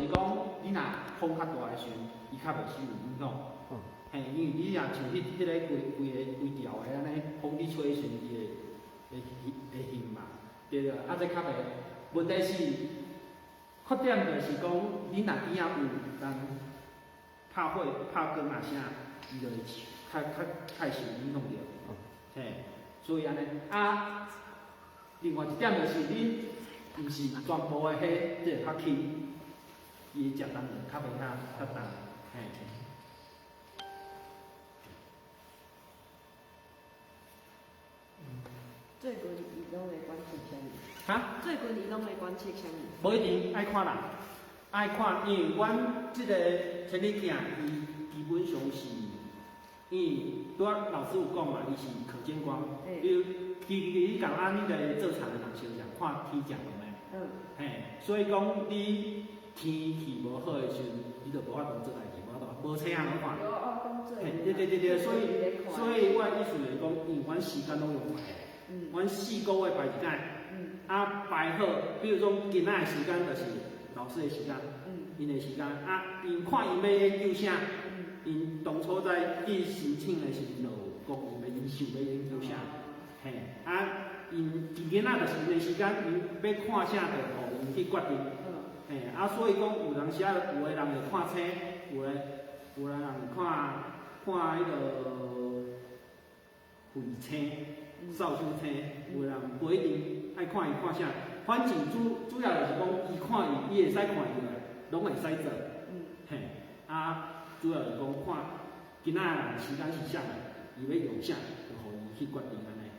是讲你若风较大的时阵，伊较袂受影响。嘿，因为你若像迄个规条的安尼，风你吹的时阵，伊会兴嘛，对个。啊，这较袂。问题是，缺点就是讲，你若边仔有人拍火、拍光啊啥，伊就会较受影响着。嘿，所以安尼啊，另外一点就是你毋是全部的迄即个拍气，伊食重较袂较重，嘿。最近伊拢会观测啥物？哈？最近伊拢会观测啥物？无一定爱看人，爱看，因为阮即个千里镜，伊基本上是，因为拄仔老师有讲嘛，伊是可见光，比如伊讲啊，你来做田的人想想看天象有没？嘿，所以讲你天气无好的时阵，你就无法度做代志，无车通看。嘿，对，所以我的意思就是讲，因为阮时间拢用排。阮4个月排一间，啊排好，比如说今仔的时间就是老师的时间，因的时间，啊因看因要研究啥，因当初在去申请的时候就讲因想要研究啥，嘿，啊因今仔就是因的时间，因要看啥就互因去决定，嘿，啊所以讲有人时啊有的人会看册，有的人看迄个卫星。扫帚车，有人不一定爱看伊看啥，反正主要就是讲伊看伊会使看伊来，拢会使做。嘿，啊，主要就是讲看今仔人时间是啥个，伊要用啥，就互伊去决定安尼。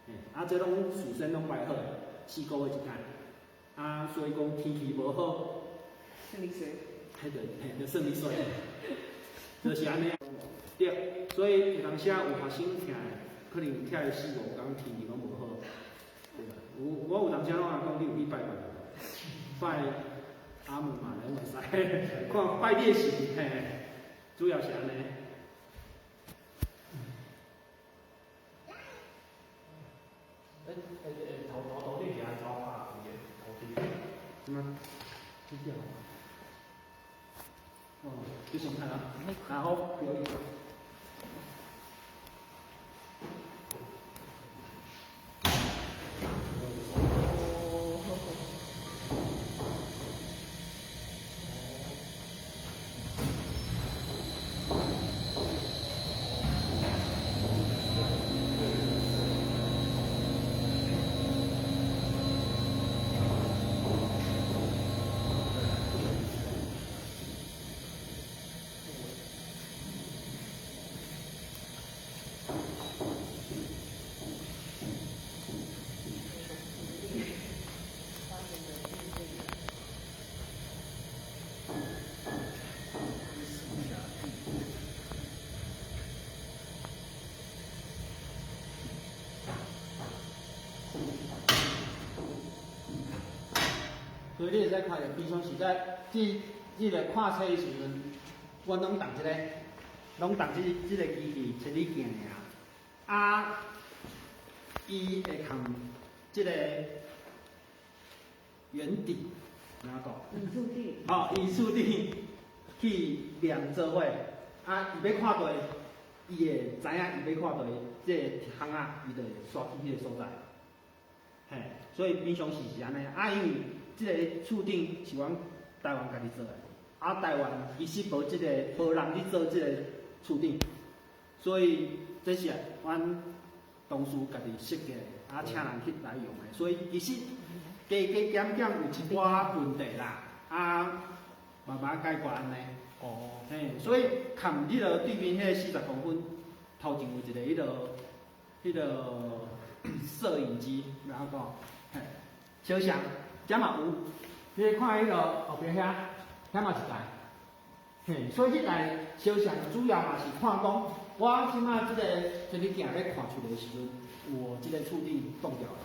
嘿，啊，这拢事先拢摆好，4个月一间。啊，所以讲天气无好，算你衰。就算你衰，就是安尼。对，所以有当时有学生听。可能徛个4、5天天气拢无好，对吧？我有当时拢讲你有去拜拜阿姆嘛，拢会使，看拜烈士，嘿，主要是安尼。头你是安怎拍头顶？嗯，是这样。哦，就先看啊，然后表演。所以你会使看到，平常时在即个看册的时阵，阮拢动即个机器千里镜尔。啊，伊会看即个圆顶，怎讲？圆柱体。哦，圆柱体去量做伙，啊，伊要看对，伊会知影伊要看对即个项啊，伊就会刷去迄个所在。嘿，所以平常时是安尼，啊，因为即个厝顶是阮台湾家己做的，啊，台湾其实无人去做即个厝顶，所以这是阮同事家己设计的，啊，请人去来用的，所以其实加减减有一寡问题啦，啊，慢慢解决安尼。哦。嘿，所以看迄个对面迄个40公分，头前有一个迄个摄影机，然后讲，嘿，小像。遮嘛有，你看迄个后壁遐嘛一台，嘿，所以迄台小像主要嘛是看讲，我即摆即个千里镜要看出来的时阵，我即个厝顶冻掉了，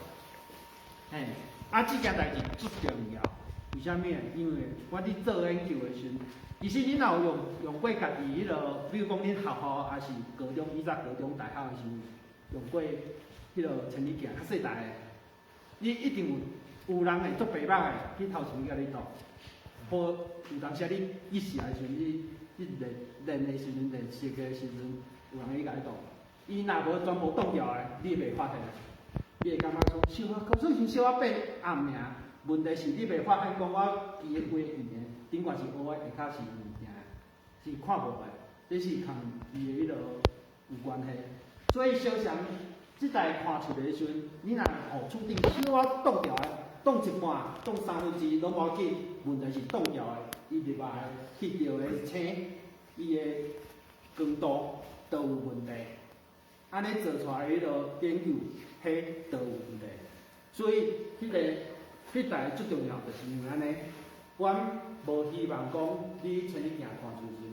嘿，啊，即件代志最重要，为虾米？因为我伫做研究的时阵，其实你若有用过家己迄个，比如讲恁学校还是高中，以前高中、大学的时阵，用过迄个千里镜较细台的，你一定有人会做白目的，去头前甲你读，好有当时你一时来时阵，你练的时阵，练习的时阵，有人去甲你动，伊若无全部冻掉的，你袂发现，你会感觉说，小可算是小可变暗尔。问题是你袂发现讲我伊的话语言，顶悬是乌的，下骹是物件，是看无的，这是同伊的迄落有关系。所以小常即代看出的时阵，你若互厝顶小可冻掉的，冻一半、冻2/3拢无要紧，问题是冻掉的，伊入来翕到的青，伊的光度都有问题。安尼做出来迄落研究，迄都有问题。所以迄代最重要就是因为安尼，阮无希望讲你请你行看厝时，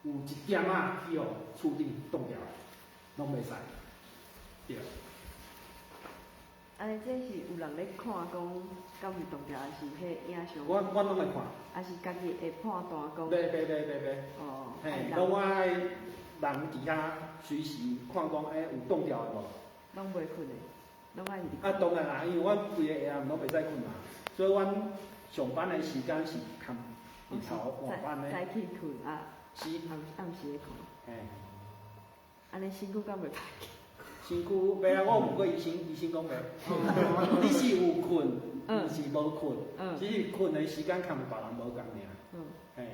有一点仔去互厝顶冻掉的，拢袂使。对。安尼这是有人咧看讲，敢是冻掉，还是迄影像？我拢会看。还是家己会判断讲？袂。哦。嘿，拢我爱人伫遐随时看讲，有冻掉的无？拢袂困的，拢爱入。啊，当然啦，因为阮规个下暗拢袂使困嘛，所以阮上班的时间是看日头换班的。早起困啊，是暗时咧困。嘿。安尼身躯敢袂歹？身躯袂啊，我问过医生，医生讲袂。你是有困，毋是无困，只是困的时间跟别人无共尔。嘿，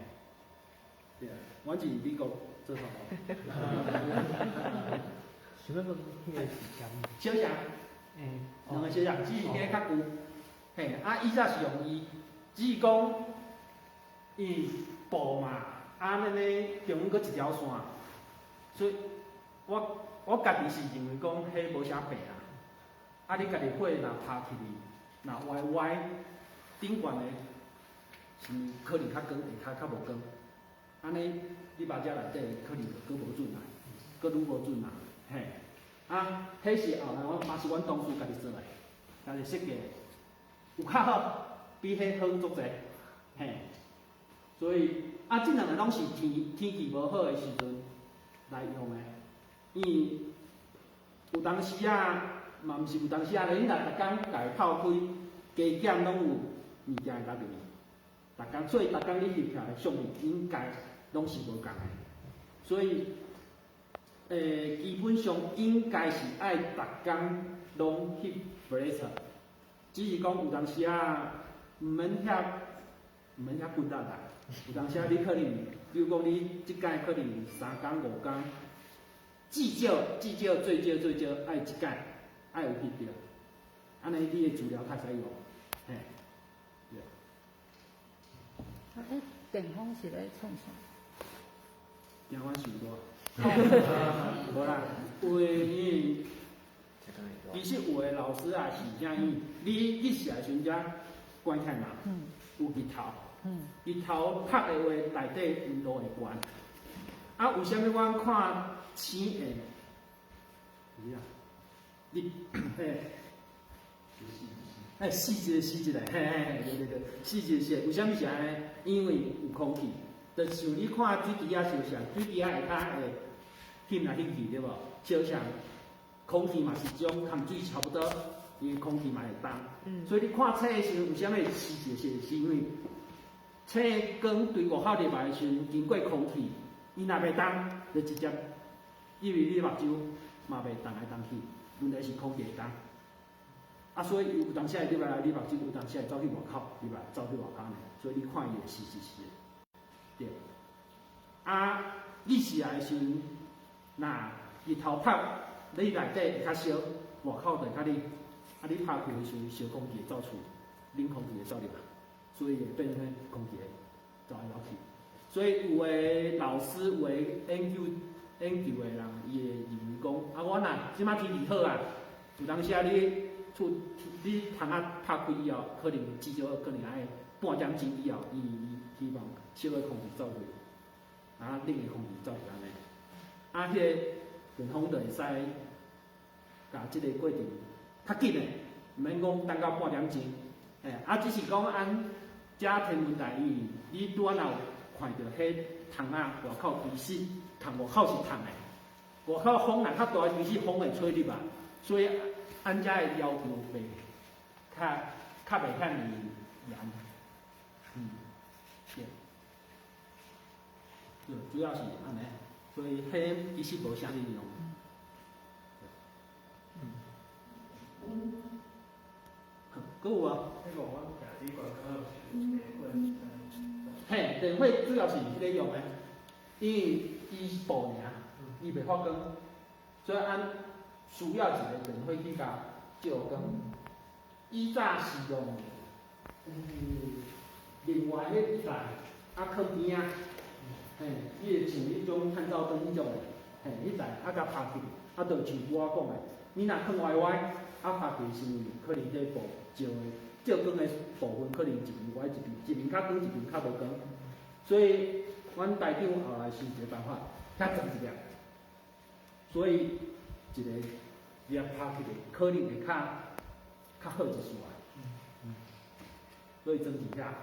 对啊，阮是美国做啥物？想要讲迄个是啥物？小肠，两个小肠，只是迄较旧。嘿，以前是用伊，只是讲伊布嘛，安尼中间搁一条线，所以我家己是认为讲，迄无啥病啊。你家己血若拍起去，若歪，顶悬的是可能较光，下骹较无光。安尼你目睭内底可能搁无准来，搁愈无准啦。嘿，迄是后来嘛是阮同事家己做来，家己设计，有较好，比迄好足济。嘿，所以即两个拢是天气无好的时阵来用的。因为有当时嘛毋是有当时你若逐工家泡开，加减拢有物件会甲入去，所以逐工你翕起来的相片应该拢是无共的。所以基本上应该是爱逐工拢翕 flash， 只是讲有当时毋免遐骨力啦。有当时你可能，比如讲你即届可能3工5工。至少最少爱一届，爱有翕着，安尼你的资料较使用，嘿，对。电风是咧创啥？电风伤大。无啦，有诶，因为其实有诶老师是啥意？你去时来时阵，关起嘛，有日头，日头晒诶话，内底温度会悬。为虾米我看？星下，你死一个，对，死一个，为虾米是安尼？因为有空气，就像你看水池烧啥，水池下骹会翕来翕去，对无？烧啥？空气嘛是种含水差不多，因为空气嘛会动。所以你看青的时候，为虾米死一个？是因为青的光对外口入来的时候，经过空气，伊若袂动，就直接。因为你目睭嘛袂动来动去，问题是空气会动。所以有当时会入来你目睭，有当时会走去外口，入来走去外口呢。所以你看伊会是的，对。你时来的时阵，若日头晒，你内底会较烧，外口就会较冷。你拍开的时阵，烧空气会走出，冷空气会走入来，所以会变成空气会走来走去。所以有诶老师，有诶研究的人，伊会认为讲，我若即摆天气好有当时你窗拍开以后，可能至少可能爱半点钟以后，伊希望烧的空气走去，冷的空气走去安尼。迄个电风就会使甲即个过程较紧的，毋免讲等到半点钟。只是讲遮天文台你拄仔若有看到迄窗外口其实外口是烫的，外口风若较大，其实风会吹入来，所以遮的要求较袂遐尼严。对，主要是安尼，所以迄其实无啥应用。搁有啊？嘿，电火主要是迄个用的，因为伊布尔，伊袂发光，所以按需要一个电火去甲照光。以早是用另外迄台靠边啊，嘿，伊会像迄种探照灯迄种的，嘿，迄台甲拍起，就像我讲的，你若放歪歪，拍起是可能这布照的照光的部分可能一边歪一边较光，一边较无光，所以阮台长后来想一个办法，较装一粒，所以一个粒拍起来可能会较好一丝啊。所以装一下，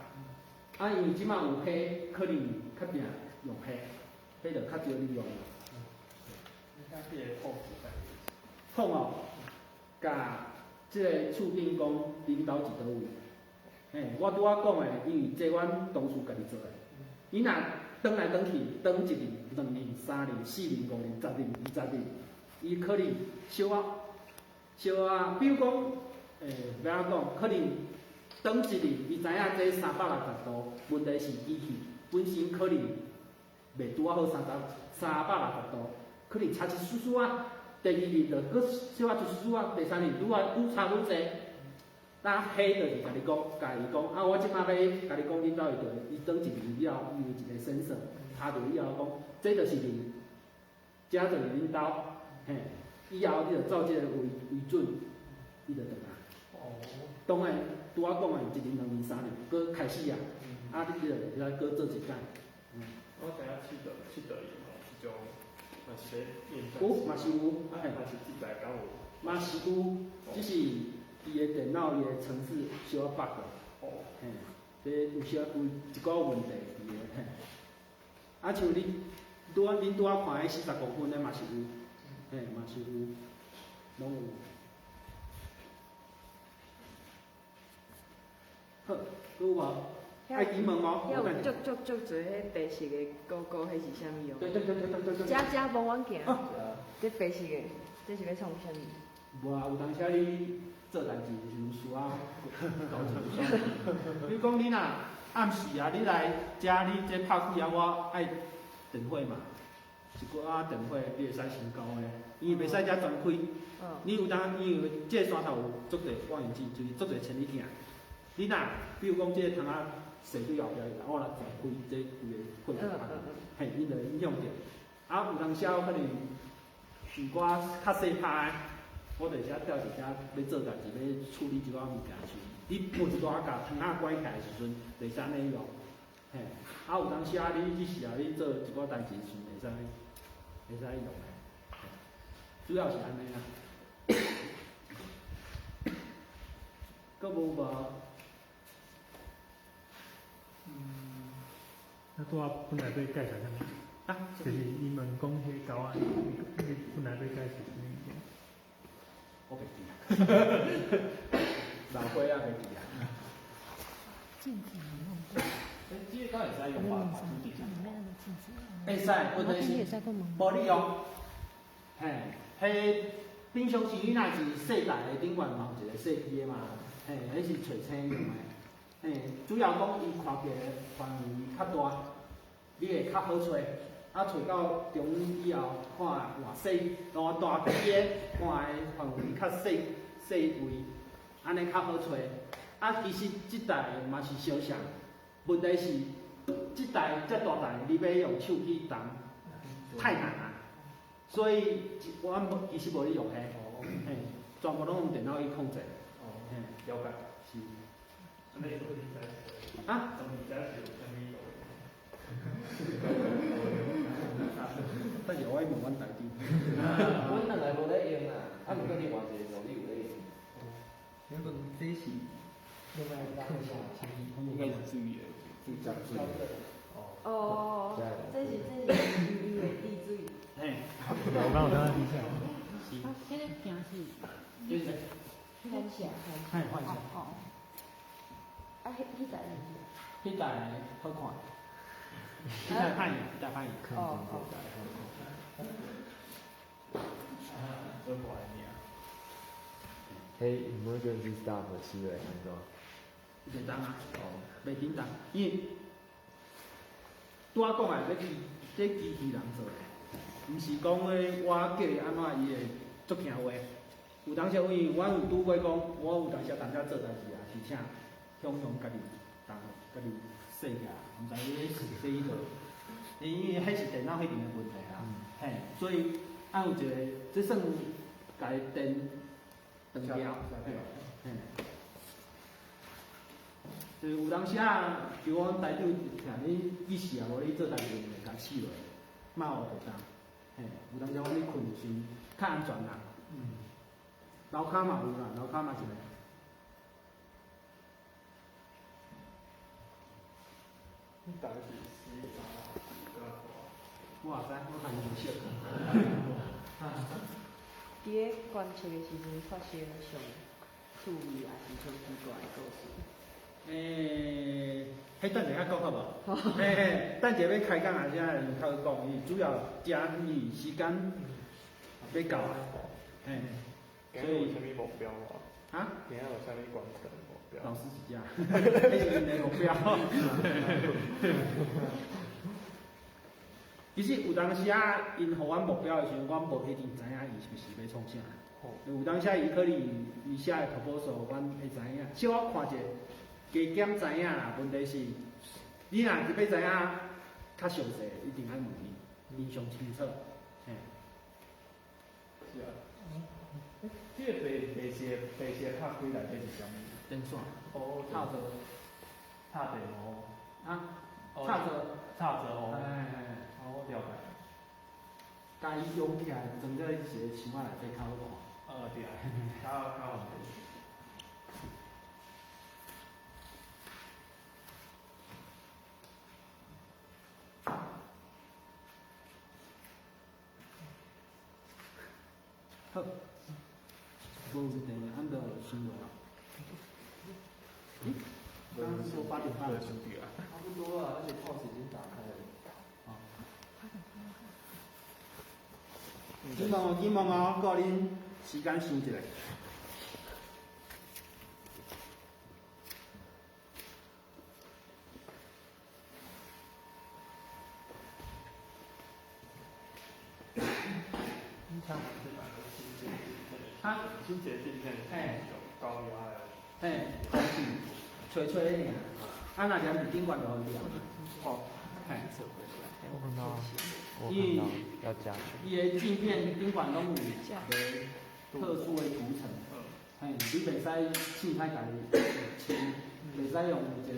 因为即摆有黑，可能较定用黑，黑就较少利用啦。控哦，甲即个厝顶讲领导伫倒位，嘿，我拄仔讲的，因为这阮同事家己做的，伊若转来转去，转1年、2年、3年、4年、5年、10年、20年，伊可能小啊，比如讲，要安讲，可能。转1年，伊知影这360度，问题是机器本身可能袂拄啊好360度，可能差一丝丝啊。第2年就搁小啊一丝丝啊，第3年愈差愈济。咱黑就是甲你讲，我即摆要甲你讲领导会对，伊转1年以后，伊有一个sense，拍着以后讲，这就是零，这就是领导，嘿，以后你就照这个为准，伊就对啦。当然。拄仔讲的1年、2年、3年，搁开始啊，你就会使搁做一届。我知影七德营吼，是种嘛是咧面向。有，嘛是有，但是即代敢有？嘛是有，只是伊的电脑伊的程式小啊 bug。哦。嘿，这有小有一个问题伫个嘿。像恁拄仔看迄40公分的嘛是有，嘿嘛是有，拢有。好，有无？爱疑问哦。遐有足侪迄白色的勾勾，迄是啥物哦？对。家帮阮行。这白色的，这是要创啥物？无啊，有当时你做代志就是需要搞清楚。比如讲你若暗时啊，你来遮你这拍开啊，我爱电火嘛，一寡电火你会使先交的，因为袂使遮全开。你有当因为这山头有足侪望远镜，就是足侪千里镜。你若比如讲，这个窗仔射对后壁，我来全开，这规个火就拍，嘿，伊就影响着。有当时可能是我较细拍，我就遮调一遮要做代志，要处理一寡物件时，你无一大甲窗仔关起来时阵，袂使安尼用，嘿。有当时你即时你做一寡代志时，会使用的，主要是安尼啦。搁无无？拄仔本来要介绍啥物？就是伊问讲迄狗仔，你本来要介绍啥物件？我袂记。老花啊，袂记啊。镜子没弄过。这个会使用吧？会使，问题是无你用。嘿，迄平常时你若是细台的顶悬嘛有一个细机的嘛，嘿，迄是找青用的。嘿，主要讲伊看起来范围较大，你会较好找。找到中以后，看偌细，偌大机的，看的范围较细位，安尼较好找。其实即台嘛是相像，问题是即台遮大台，你要用手去动，太难啊。所以我其实无咧用嘿，嘿，全部拢用电脑去控制。嘿，了解。是。安尼做理解。啊？做理解是有啥物用？但是我爱问阮台长。阮两个无咧用啦，毋过另外一个助理有咧用。原本这是另外一个课程，应该是注意的，注意。哦，这是伊的滴水。嘿。我刚有看到底下。迄个镜是。就是。幻想。嘿，幻想。迄台呢？迄台好看。你在判你，在判你。哦哦。这不爱你啊。嘿，emergency stop 是的，安怎？简单啊，袂简单，因为拄仔讲诶，这机器人做诶，毋是讲诶我叫伊安怎伊会足听话。有当时因为阮有拄过讲，我有当时当遮做代志啊，是请向家己家己说起来，毋知你咧是伊做，因为迄是电脑迄边诶问题啊，嘿，所以按有一个，这算家己电断掉，嘿。就是有当时啊，比如讲台长听你意思啊，无你做代志会甲死落，莫学着当。嘿，有当时阮咧困时较安全啦。楼骹嘛有啦，楼骹嘛一个。你打的是11张啊？我也知，我看伊笑。伫咧观测的时阵发生上趣味还是上奇怪的故事？迄等下较讲好无？嘿，等下要开讲啊，啥人较讲，伊主要食伊时间要到啊，嘿。今日有啥物目标无？啊？今日有啥物完成目标？老师是这，迄是因的目标。其实有当时啊，因互阮目标的时阵，阮无一定知影伊是毋是要创啥。有当时伊可能伊写的图报数，阮会知影，小可看者，加减知影啦。问题是，你若是要知影较详细，一定爱问伊，伊上清楚。嘿。是啊。这个白色拍开内底是啥物？电线。哦，插座。插电哦。啊？插座。插座哦。哦，了解。甲伊用起来，装在一个箱仔内底较好看。对，较方便。好，无问题，按照先落啊。刚刚说8点半。对，兄弟啊。差不多了，而且 POS 已经打开了。紧忙哦，告恁时间想一下。啊？清洁镜片是高压的。嘿，吹吹尔，啊若连伫顶管就好了。哦，嘿。我看到，要加。伊的镜片顶管拢有个特殊的涂层，嘿，你袂使凊彩家己清，袂使用一个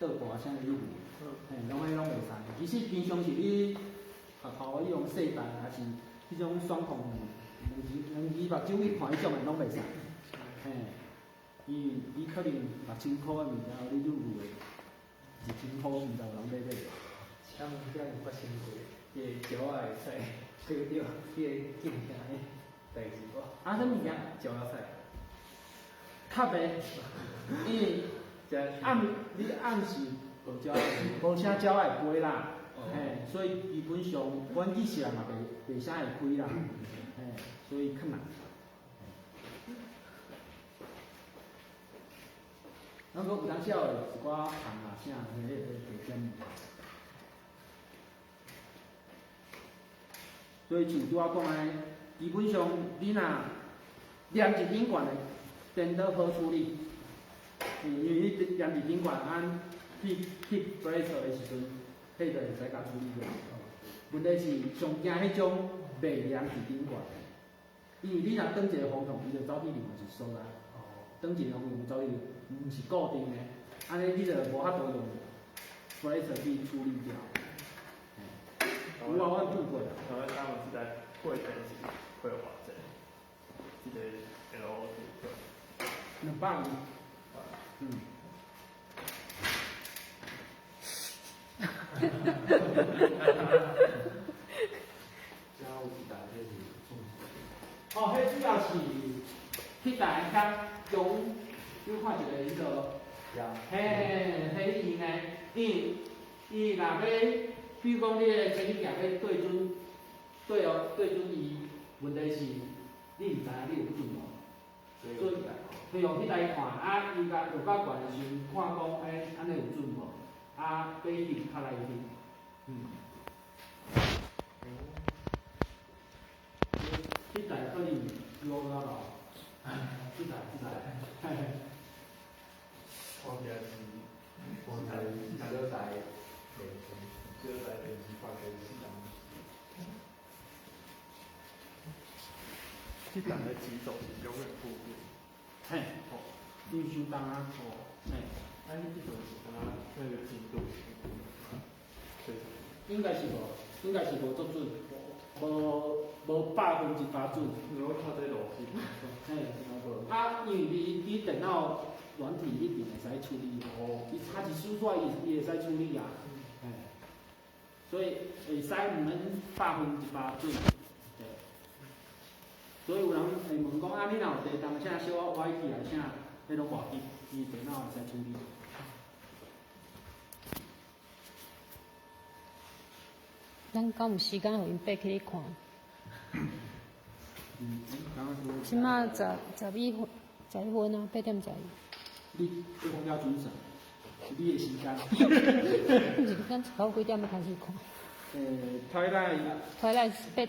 倒挂啥物物，嘿，拢袂使。其实平常时你学校用细台还是迄种双孔两支目睭去看迄种的拢袂使，嘿，伊可能6000箍的物件，你入入的1000箍，毋知有人买买。像这样发生过，个脚会使吹着迄个镜片的代志无？啊，啥物件？脚要使？较袂，因为你暗时无脚，无啥脚会飞啦，嘿，所以基本上阮记起来嘛袂啥会开啦，嘿，所以较难。咱讲有当时有一寡虫啊啥，迄个地点。所以像拄仔讲诶，基本上你若连一顶管的电脑好处理，因为你连一顶管按去 break 的时阵，迄就会使甲处理掉。问题是上惊迄种袂连一顶管的，因为你若转一个风筒，伊就走去另外一所在。转一个风筒走去，毋是固定的，安尼你就无法度用 break 去处理掉。有啊，我遇过啦。然后他们是在会前时会有偌济，即个 LO 200。200元。哦，迄主要是迄台较用，你看一个迄个，嘿，迄用的，因为伊若要，比如讲你的前日行要对准，对准伊，问题是你毋知影你有准无？所以，对用迄台看，啊，伊甲落到悬的时阵，看讲，安尼有准无？啊，买翕较来翕，迄台可能落到老，即台，我记得是，小台，就在电视发给市场。这档的机种是永远不变。嘿，你收单啊？嘿，哎，你这种是跟它那个精度，对。应该是无足准，无100%准。如果靠这个逻辑，嘿，啊，因为你电脑软体一定会使处理，伊差一输出来伊会使处理啊，嘿，所以会使毋免100%准，对。所以有人会问讲，啊，你若有地动啥小歪起来啥，迄拢外紧，伊电脑会使处理。咱敢有时间互因爬起来看？即马11分啊，8点12。你讲了准啥？是你的时间。毋是咱到几点要开始看？台来8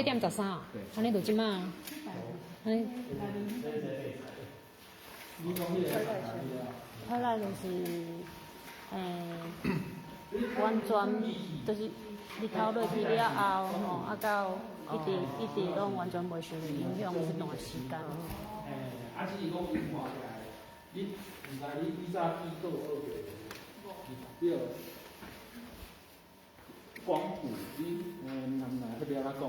点13啊，安尼就即马，安尼。你讲迄个台来就是完全就是日头落去了后，吼，啊到一直拢完全袂受影响一段时间。啊，只是讲伊看起来，你毋知你早起倒学着，对，光谱你，毋知迄边仔讲。